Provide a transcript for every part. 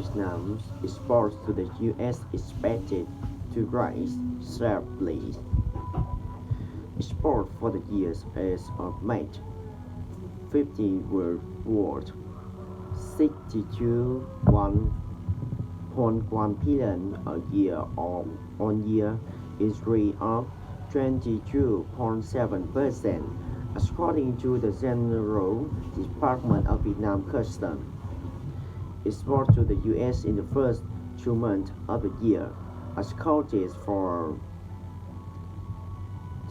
Vietnam's exports to the U.S. expected to rise sharply. Exports for the year as of May 15 were worth 62.1 billion a year-on-year increase of 22.7%, according to the General Department of Vietnam Customs. Exports to the U.S. in the first 2 months of the year accounted for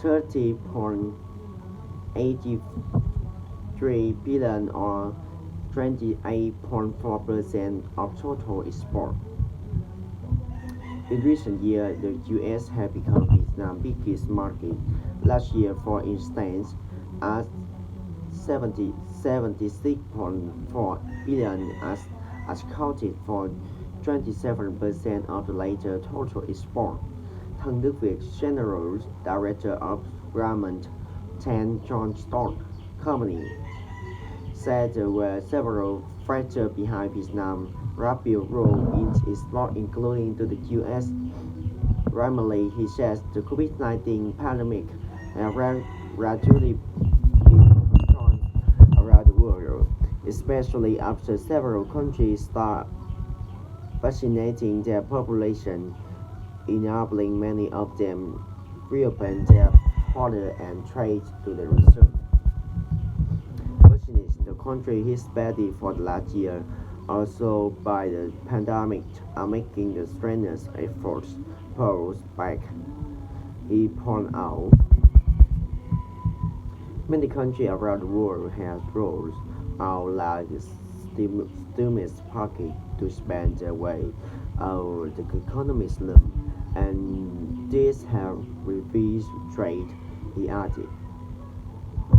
30.83 billion or 28.4% of total export. In recent years, the U.S. has become Vietnam's biggest market. Last year, for instance, at 76.4 billion accounted for 27% of the later total export. Thanh Đức Việt, General Director of Grumman Tan John Stock Company, said there were several factors behind Vietnam's rapid growth in export, including to the U.S. Primarily, he says the COVID-19 pandemic has gradually been controlled around the world, especially after several countries start vaccinating their population, enabling many of them reopen their border and trade to the resume. Vaccinations in the country hit steady for the last year, also by the pandemic, are making the strenuous efforts pull back. He pointed out many countries around the world have rolled out large stimulus package to spend their way out the economic slump, and this have reduced trade, he added.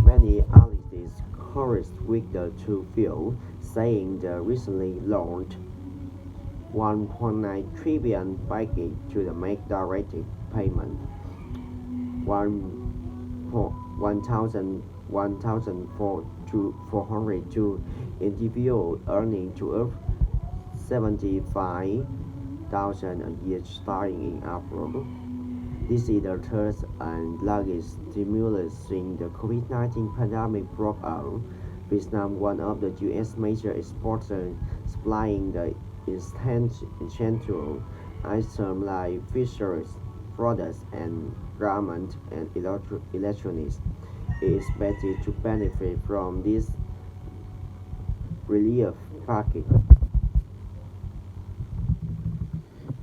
Many analysts encouraged with the two views, saying the recently launched 1.9 trillion package to the make direct payment 1,402 individual earning to up 75,000 a year starting in April. This is the third and largest stimulus since the COVID-19 pandemic broke out. Vietnam, one of the U.S. major exporters, supplying the essential items like fisheries products and garments and electronics, is expected to benefit from this relief package.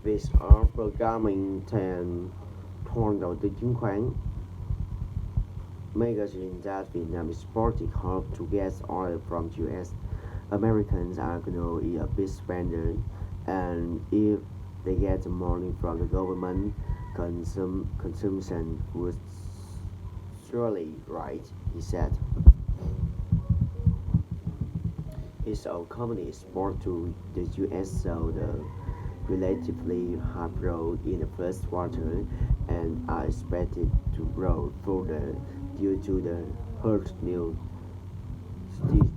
With our programming and thôn đầu tư chứng khoán magazine that Vietnam exported hope to get oil from US. Americans are going a big spender, and if they get money from the government, consumption would surely rise, he said. His own company export to the US saw the relatively hard growth in the first quarter and are expected to grow further due to the hurt new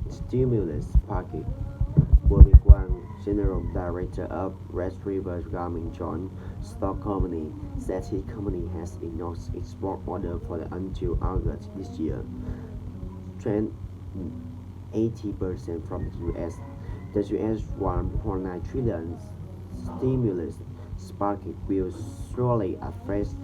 stimulus package. Bobby Quang, General Director of Red River Garmin John Stock Company, said his company has enough export order for until August this year, 80% from the US. The US 1.9 trillion stimulus package will surely affect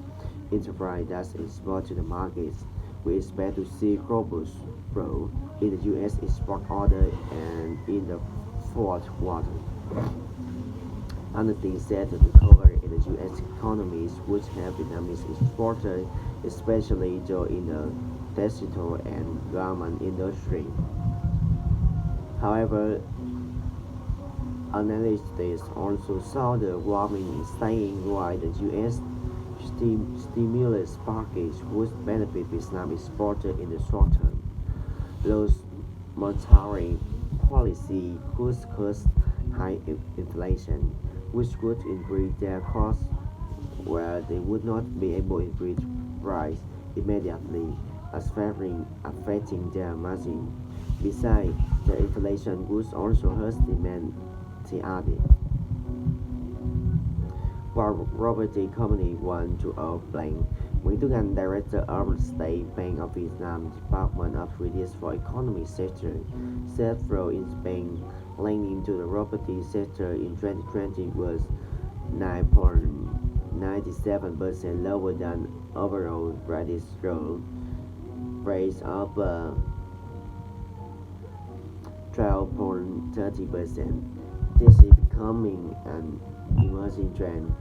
enterprise that export to the markets. We expect to see robust growth in the U.S. export order and in the fourth quarter. Analysts said the recovery in the U.S. economy would help Vietnamese exporters, especially those in the textile and garment industry. However, analysts also saw the warming saying while the U.S. stimulus package would benefit Vietnam exporters in the short term, those monetary policy could cause high inflation, which would increase their costs, where they would not be able to increase price immediately, affecting their margin. Besides, the inflation would also hurt demand, he added. while Property Company 1 to Blank. Nguyễn Tuấn Anh, Director of State Bank of Vietnam Department of Credit for Economic Sector, said flow in Spain lending to the property sector in 2020 was 9.97% lower than overall credit growth rate of 12.30%. This is becoming an emerging trend.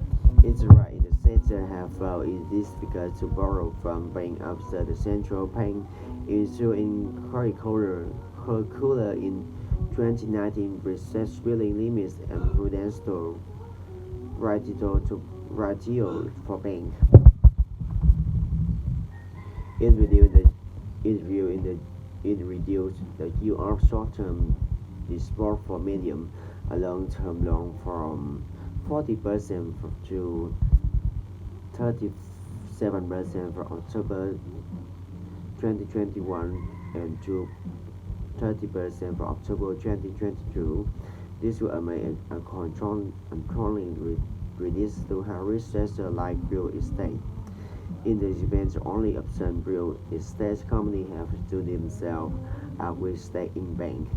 Interest in the sector have fell. It is because to borrow from bank after the central bank issued in curricular in 2019 research billing limits and prudential ratio for bank. It reduced the it will in the it reduced the yield of short-term disposable for medium and long-term loan from 40% to 37% for October 2021 and to 30% for October 2022. This will amid a controlling release to high-risk sectors like real estate. In the event only option real estate companies have to themselves as with stake in bank.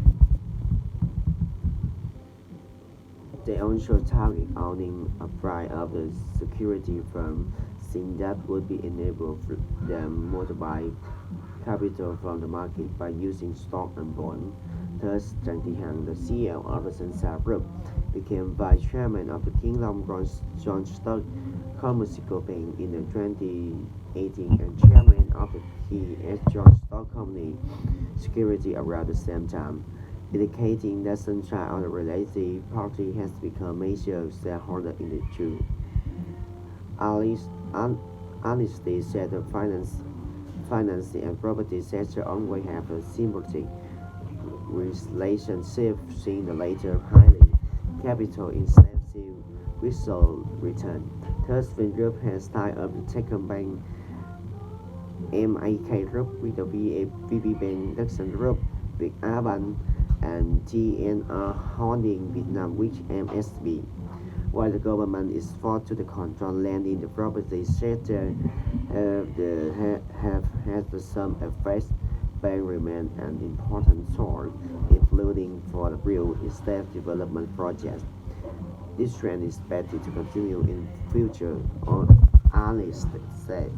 They also target owning a price of the security firm, since that would be enable them multiply capital from the market by using stock and bond. Thus, Trần Thị Hằng, the CEO of the Sunsa Group, became vice chairman of the King Long Joint Stock Commercial Bank in the 2018 and chairman of the KS Joint Stock Company Security around the same time, indicating that Sunshine or the related party has become major shareholder in the two. Honesty said the financing and property sector always have a symbiotic relationship, seeing the latter highly capital intensive whistle return. Thus, Vingroup has tied up the Techcombank MAK Group with the VP Bank Dexon Group with Aban and TNR Holding Vietnam with MSB. While the government is forced to control land in the property sector, have had some effects. Bank remain an important source, including for the real estate development projects. This trend is expected to continue in future, on analysts say.